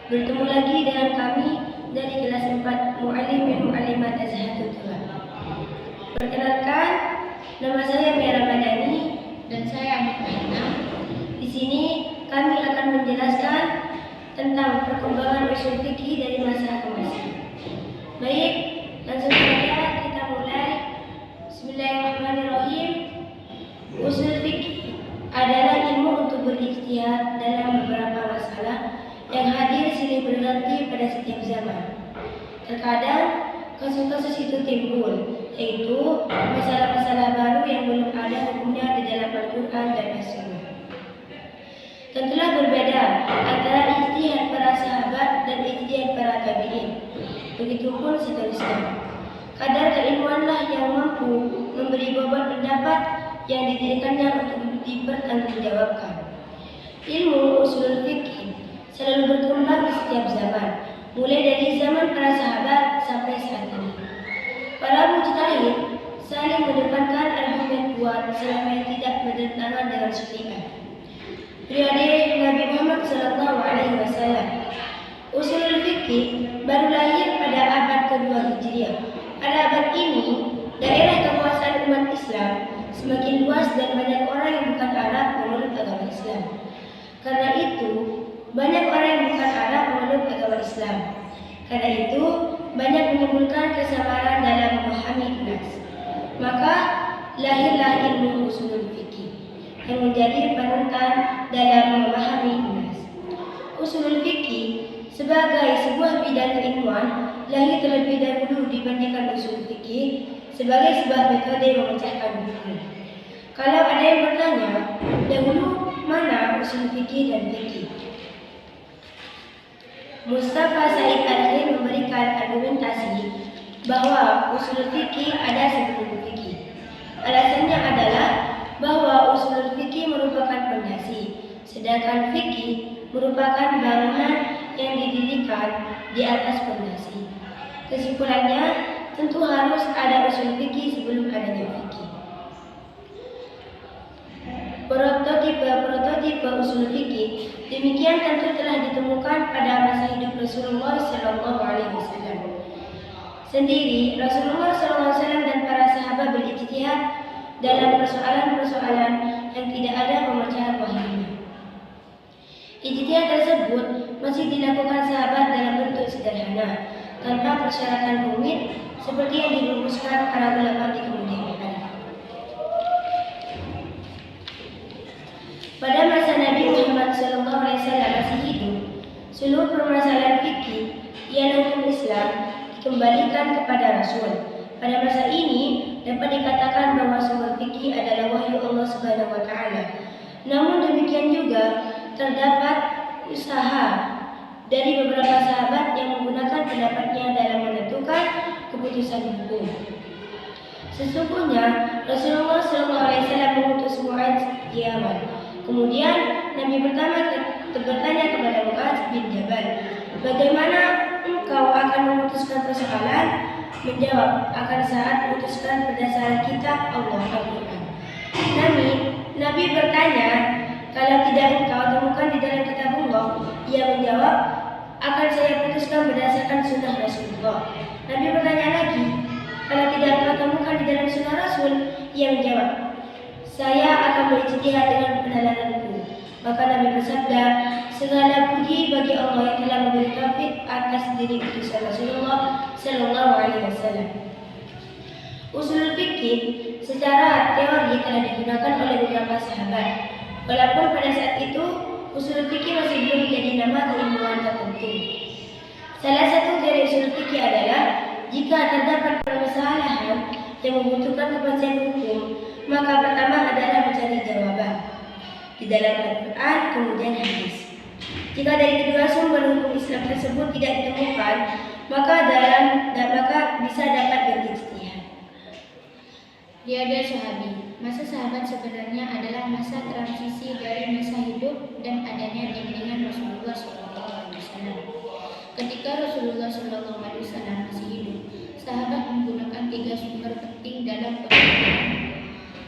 Bertemu lagi dengan kami dari kelas 4 Mu'allim dan Mu'allimat Az-Zahatul Tuhan. Perkenalkan, nama saya Mira Madani dan saya Mutmainah. Di sini kami akan menjelaskan tentang perkembangan usul fikih dari masa ke masa. Baik, langsung saja kita mulai. Bismillahirrahmanirrahim. Usul fikih adalah ilmu untuk berijtihad dalam beberapa masalah yang hadir silih berganti pada setiap zaman. Terkadang kasus-kasus itu timbul, yaitu masalah-masalah baru yang belum ada hukumnya di dalam Al-Quran dan As-Sunnah. Tentulah berbeda antara ijtihad para sahabat dan ijtihad para tabi'in. Begitupun seterusnya. Kadar keilmuanlah yang mampu memberi bobot pendapat yang didirikannya untuk dipertanggungjawabkan. Ilmu usul fikih selalu berkembang di setiap zaman, mulai dari zaman para sahabat sampai saat ini. Para mujtahid saling mendepankan argumen kuat selama tidak bertentangan dengan syariat. Periode Nabi Muhammad SAW. Usul fikih baru lahir pada abad kedua Hijriah. Pada abad ini, daerah kekuasaan umat Islam semakin luas dan banyak orang yang bukan Arab memeluk agama Islam. Karena itu, banyak orang yang bukan Arab memeluk agama Islam. Karena itu, banyak menimbulkan kesamaran dalam memahami nas. Maka, lahirlah ilmu usul fikih yang menjadi panutan dalam memahami nas. Usul fikih sebagai sebuah bidang keilmuan lahir terlebih dahulu dibandingkan usul fikih sebagai sebuah metode memecahkan hukum. Kalau ada yang bertanya, dahulu mana usul fikih dan fikih? Mustafa Said Al-Khair memberikan argumentasi bahwa usul fikih ada sebelum fikih. Alasannya adalah bahwa usul fikih merupakan fondasi, sedangkan fikih merupakan bangunan yang didirikan di atas fondasi. Kesimpulannya, tentu harus ada usul fikih sebelum adanya fikih. Prototipe usul fikih demikian tentu telah ditemukan pada masa hidup Rasulullah SAW. Sendiri, Rasulullah SAW dan para sahabat berijtihad dalam persoalan-persoalan yang tidak ada pemecahan wahyunya. Ijtihad tersebut masih dilakukan sahabat dalam bentuk sederhana, tanpa persyaratan rumit seperti yang dirumuskan para ulama di kemudian hari. Pada masa Nabi Muhammad SAW masih hidup, seluruh permasalahan fikih ialah hukum Islam dikembalikan kepada Rasul. Pada masa ini dapat dikatakan bahwa sumber fikih adalah wahyu Allah Subhanahu wa Ta'ala. Namun demikian juga terdapat usaha dari beberapa sahabat yang menggunakan pendapatnya dalam menentukan keputusan hukum. Sesungguhnya Rasulullah SAW mengutus Mu'adz di Yaman. Kemudian Nabi pertama bertanya kepada Mu'adz bin Jabal, "Bagaimana engkau akan memutuskan persoalan?" Menjawab, "Akan saat memutuskan berdasarkan kitab Allah Al-Quran." Nabi bertanya, "Kalau tidak engkau temukan di dalam kitab Allah?" Ia menjawab, "Akan saya putuskan berdasarkan sunnah Rasulullah." Nabi bertanya lagi, "Kalau tidak engkau temukan di dalam sunnah Rasul?" Ia menjawab, "Saya akan berijtihad dengan penalaranku." Maka Nabi bersabda, "Segala puji bagi Allah yang telah memberi taufik atas diri utusan Rasulullah SAW." Usul fikih secara teori telah digunakan oleh beberapa sahabat. Walaupun pada saat itu usul fikih masih belum menjadi nama keilmuan tertentu. Salah satu dari usul fikih adalah jika terdapat permasalahan yang membutuhkan kepastian hukum, maka pertama adalah mencari jawaban di dalam Al-Quran kemudian hadis. Jika dari kedua sumber hukum Islam tersebut tidak ditemukan, maka bisa dapat berijtihad. Riada Sahabi. Masa sahabat sebenarnya adalah masa transisi dari masa hidup dan adanya bimbingan Rasulullah SAW. Ketika Rasulullah SAW masih hidup, sahabat menggunakan 3 sumber penting dalam pengetahuan,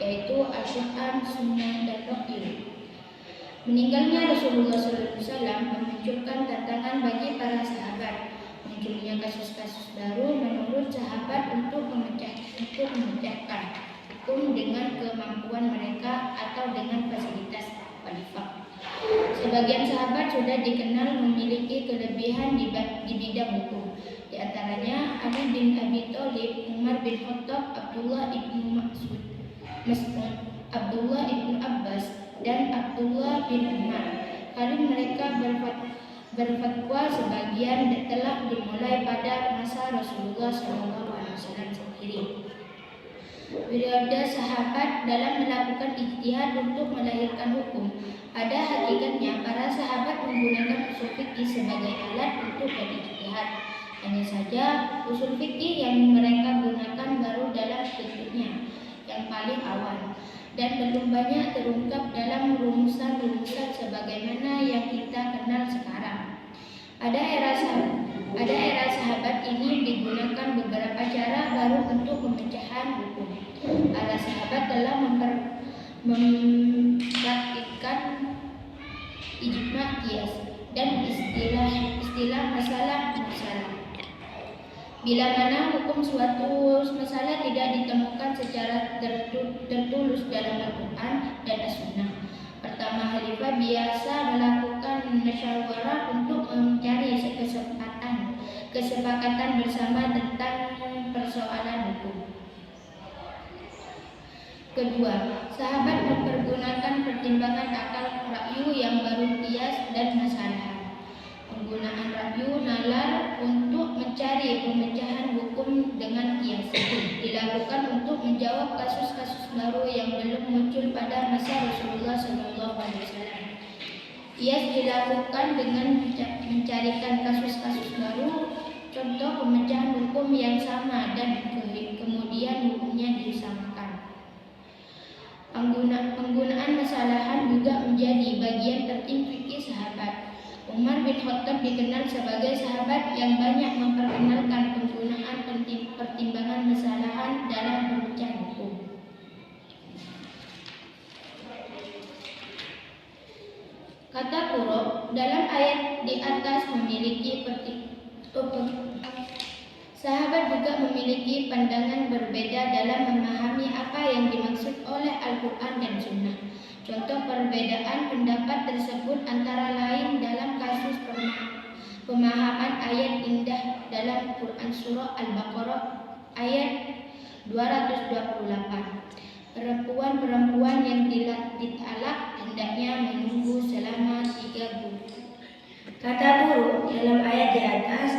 yaitu Al-Quran, Sunnah, dan Wahyu. Meninggalnya Rasulullah SAW memunculkan tantangan bagi para sahabat. Munculnya kasus-kasus baru menurut sahabat untuk memecahkan hukum dengan kemampuan mereka atau dengan fasilitas khalifah. Sebagian sahabat sudah dikenal memiliki kelebihan di bidang hukum. Di antaranya Ali bin Abi Thalib, Umar bin Khattab, Abdullah ibnu Mas'ud, Abdullah ibnu Abbas, dan Abdullah bin Umar. Kali mereka berfatwa sebagian telah dimulai pada masa Rasulullah SAW sendiri. Periode sahabat dalam melakukan ijtihad untuk melahirkan hukum. Pada hakikatnya para sahabat menggunakan usul fikih sebagai alat untuk berijtihad. Hanya saja usul fikih yang mereka gunakan baru dalam bentuknya yang paling awal dan belum banyak terungkap dalam rumusan-rumusan sebagaimana yang kita kenal sekarang. Pada era sahabat ini digunakan beberapa cara baru untuk pemecahan hukum. Para sahabat telah mempraktikkan ijma qiyas dan istilah masalah. Bila mana hukum suatu masalah tidak ditemukan secara tertulis dalam Al-Quran dan As-Sunnah. Pertama, khalifah biasa melakukan musyawarah untuk mencari kesepakatan bersama tentang persoalan hukum. Kedua, sahabat mempergunakan pertimbangan akal rakyu yang baru qiyas dan masalah. Penggunaan rakyu nalar untuk mencari pemecahan hukum dengan qiyas dilakukan untuk menjawab kasus-kasus baru yang belum muncul pada masa Rasulullah SAW. Qiyas dilakukan dengan mencarikan kasus-kasus baru, contoh pemecahan hukum yang sama dan kemudian hukumnya disamakan. Penggunaan masalahan juga menjadi bagian penting fikih sahabat. Umar bin Khattab dikenal sebagai sahabat yang banyak memperkenalkan penggunaan pertimbangan masalahan dalam pemecahan hukum. Kata Qur'an dalam ayat di atas memiliki sahabat juga memiliki pandangan berbeda dalam memahami apa yang dimaksud oleh Al-Quran dan Sunnah. Contoh perbedaan pendapat tersebut antara lain dalam kasus pemahaman ayat indah dalam Quran Surah Al-Baqarah ayat 228. Perempuan-perempuan yang ditalak hendaknya menunggu selama 3 bulan. Kata buruk dalam ayat di atas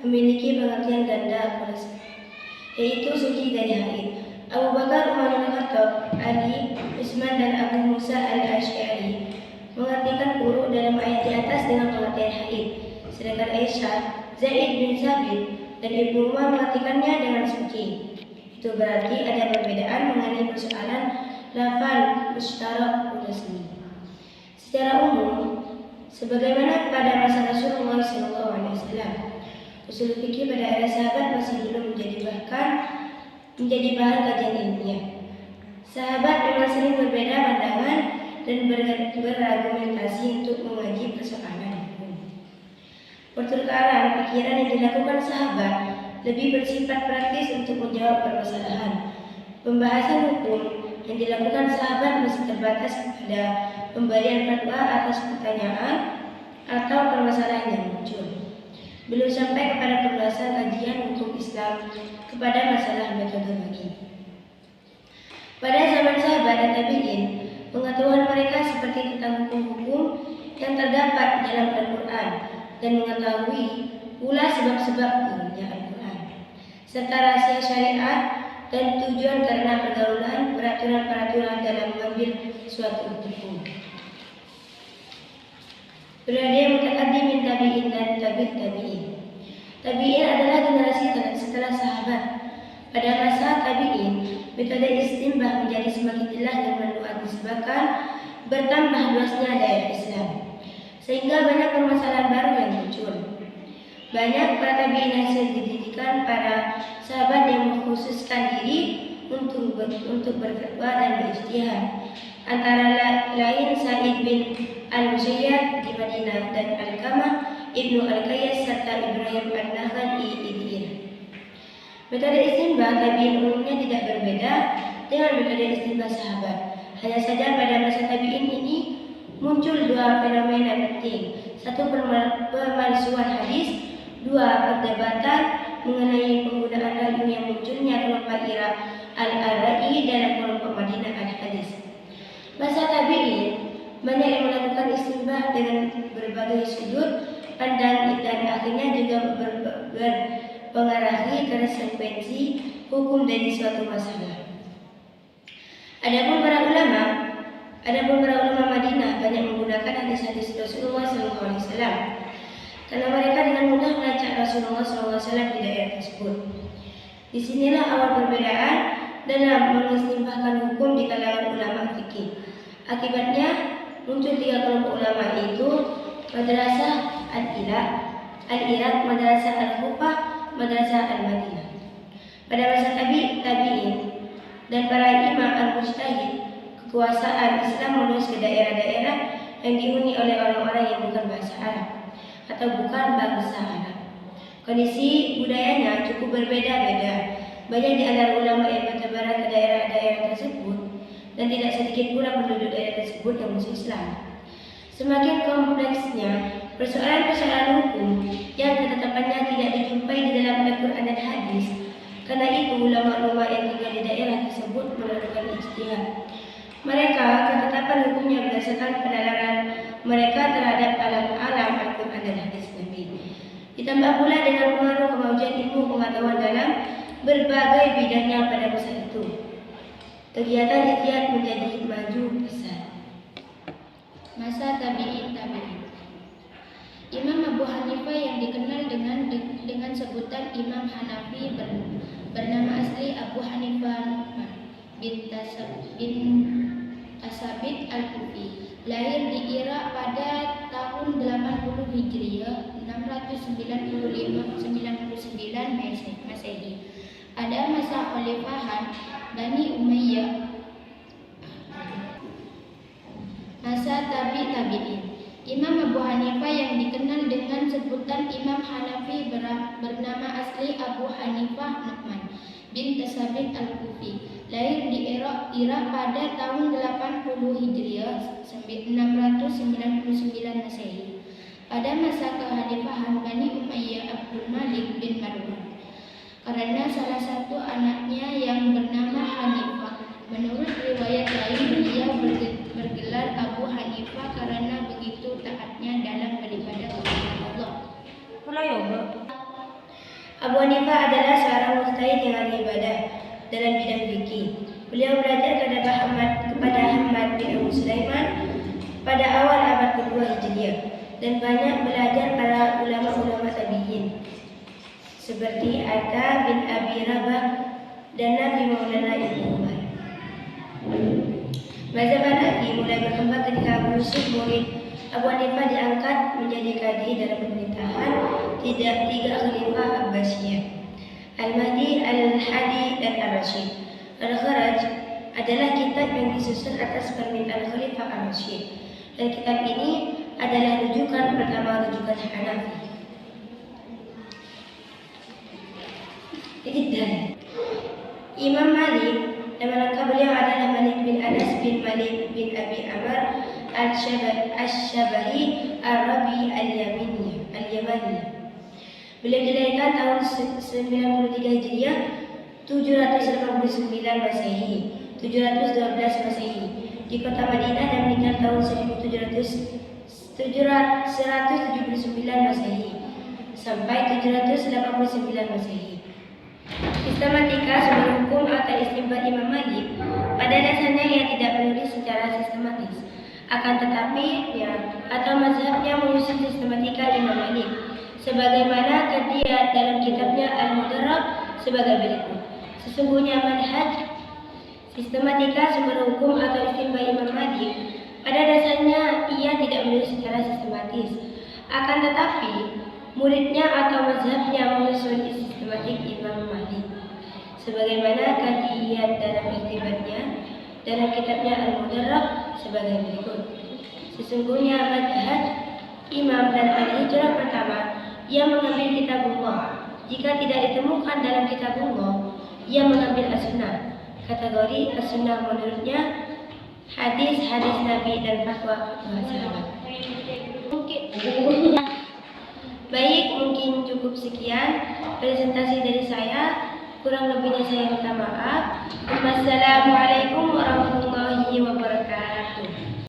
memiliki pengertian ganda yaitu suci dari haid. Abu Bakar, Umar bin Khattab, Ali, Utsman dan Abu Musa al-Asy'ari mengartikan buruk dalam ayat di atas dengan pengertian haid. Sedangkan Aisyah, Zaid bin Sabit dan Ibnu Umar mengartikannya dengan suci. Itu berarti ada perbedaan mengenai persoalan lafal mustarak resmi. Secara umum, sebagaimana pada masa Rasulullah SAW, usul fikih pada era sahabat masih belum menjadi bahan kajian ilmiah. Sahabat memang sering berbeda pandangan dan berargumentasi untuk mengaji persoalan hukum. Pertukaran pikiran yang dilakukan sahabat lebih bersifat praktis untuk menjawab permasalahan. Pembahasan hukum yang dilakukan sahabat masih terbatas pada pemberian fatwa atas pertanyaan atau permasalahan yang muncul. Belum sampai kepada pembahasan kajian hukum Islam kepada masalah metodologi. Pada zaman sahabat dan tabi'in, pengetahuan mereka seperti tentang hukum-hukum yang terdapat dalam Al-Quran dan mengetahui pula sebab-sebab turunnya Al-Quran, serta rahasia syariat dan tujuan karena pergaulan peraturan-peraturan dalam mengambil suatu hukum. Periode mutaqaddimin tabi'in dan tabi'in. Tabi'in adalah generasi setelah sahabat. Pada masa tabi'in, metode istimbah menjadi semakin jelas dan meluas disebabkan bertambah luasnya daerah Islam, sehingga banyak permasalahan baru yang muncul. Banyak para tabi'in hasil didikan para sahabat yang mengkhususkan diri untuk berfatwa dan berijtihad. antara lain Sa'id bin Al-Musayyab di Madinah dan Alqamah Ibnu Al-Qayyas serta Ibrahim An-Nakhai di Iran. Metode istinbat tabi'in umumnya tidak berbeda dengan metode istinbat sahabat. Hanya saja pada masa tabi'in ini muncul dua fenomena penting. Satu, pemalsuan hadis. Dua, perdebatan mengenai penggunaan ra'yu yang munculnya kelompok al-Ra'i dalam kelompok Madinah al-Hadis. Masa tabi'in banyak yang melakukan istinbat dengan berbagai sudut pandang dan akhirnya juga berpengaruhi ke konsekuensi hukum dari suatu masalah. Adapun para ulama Madinah banyak menggunakan hadis-hadis Rasulullah SAW karena mereka dengan mudah melacak Rasulullah SAW di daerah tersebut. Disinilah awal perbedaan dalam mengistimbahkan hukum di kalangan ulama fikih. Akibatnya muncul tiga kelompok ulama, yaitu Madrasah Al-Iraq, Madrasah Al-Kufah, Madrasah Al-Madinah. Pada masa tabi'in dan para imam al-mujtahid, kekuasaan Islam meluas ke daerah-daerah yang dihuni oleh orang-orang yang bukan bahasa Arab atau bukan bangsa Arab. Kondisi budayanya cukup berbeda-beda. Banyak di antara ulama yang bertebaran ke daerah-daerah tersebut dan tidak sedikit pula penduduk daerah tersebut yang masuk Islam. Semakin kompleksnya persoalan-persoalan hukum yang ketetapannya tidak dijumpai di dalam Al-Quran dan hadis. Karena itu ulama-ulama yang tinggal di daerah tersebut melakukan ijtihad. Mereka ketetapan hukumnya berdasarkan penalaran mereka terhadap alam-alam Al-Quran dan hadis Nabi. Ditambah pula dengan pengaruh kemajuan ilmu pengetahuan dalam berbagai bidangnya pada masa itu. Kegiatan ijtihad menjadi maju besar. Masa tabi'in. Imam Abu Hanifah yang dikenal dengan sebutan Imam Hanafi bernama asli Abu Hanifah Nu'man bin Tasabit Al-Kufi. Lahir di Irak pada tahun 80 Hijriah 699 Masehi. Pada masa Khalifahan Bani Umayyah. Masa tabi'in. Imam Abu Hanifah yang dikenal dengan sebutan Imam Hanafi bernama asli Abu Hanifah Nu'man bin Tasabit Al-Kufi. Lahir di Irak pada tahun 80 Hijriah 699 Masehi. Pada masa kekhalifahan Bani Umayyah Abdul Malik bin Marwan. Karena salah satu anaknya yang bernama Hanifah. Menurut riwayat lain, ia bergelar Abu Hanifah karena begitu taatnya dalam beribadah kepada Allah. Abu Hanifah adalah seorang mujtahid yang ahli ibadah dalam bidang fikih. Beliau belajar kepada Hamad bin Abu Sulaiman pada awal abad kedua Hijriah dan banyak belajar para ulama-ulama tabi'in seperti Atta bin Abi Rabah dan Nabi Maulana Ibnu Umar. Mazhab Hanafi mulai berkembang ketika Abu Yusuf murid Abu Hanifah diangkat menjadi qadhi dalam pemerintahan tiga khalifah Abbasiyah, Al-Mahdi, Al-Hadi, dan Ar-Rasyid. Al-Kharaj adalah kitab yang disusun atas permintaan Khalifah Ar-Rasyid, dan kitab ini adalah rujukan Hanafi. Imam Malik, nama lengkap beliau adalah Malik bin Anas bin Malik bin Abi Amr Al-Shabahi Al-Rabi Al-Yamani. Beliau dilahirkan tahun 93 Hijriah 789 Masehi, 712 Masehi di kota Madinah dan meninggal tahun 1779 Masehi sampai 789 Masehi. Sistematika sumber hukum atau istinbat Imam Malik pada dasarnya ia tidak menulis secara sistematis, akan tetapi atau mazhabnya mengusung sistematika Imam Malik sebagaimana terlihat dalam kitabnya Al-Mudarrab sebagai berikut. Sesungguhnya manhaj sistematika sumber hukum atau istinbat Imam Malik pada dasarnya ia tidak menulis secara sistematis, akan tetapi muridnya atau mazhabnya menyusun sistematik Imam Malik sebagaimana terlihat dalam iktibatnya dalam kitabnya Al-Mudarraq sebagai berikut. Sesungguhnya madhab imam dan ahli hijrah pertama, ia mengambil kitabullah. Jika tidak ditemukan dalam kitabullah, ia mengambil as-sunnah. Kategori as-sunnah menurutnya hadis-hadis Nabi dan fatwa-fatwa sahabat. Baik, mungkin cukup sekian presentasi dari saya. Kurang lebihnya saya minta maaf. Wassalamualaikum warahmatullahi wabarakatuh.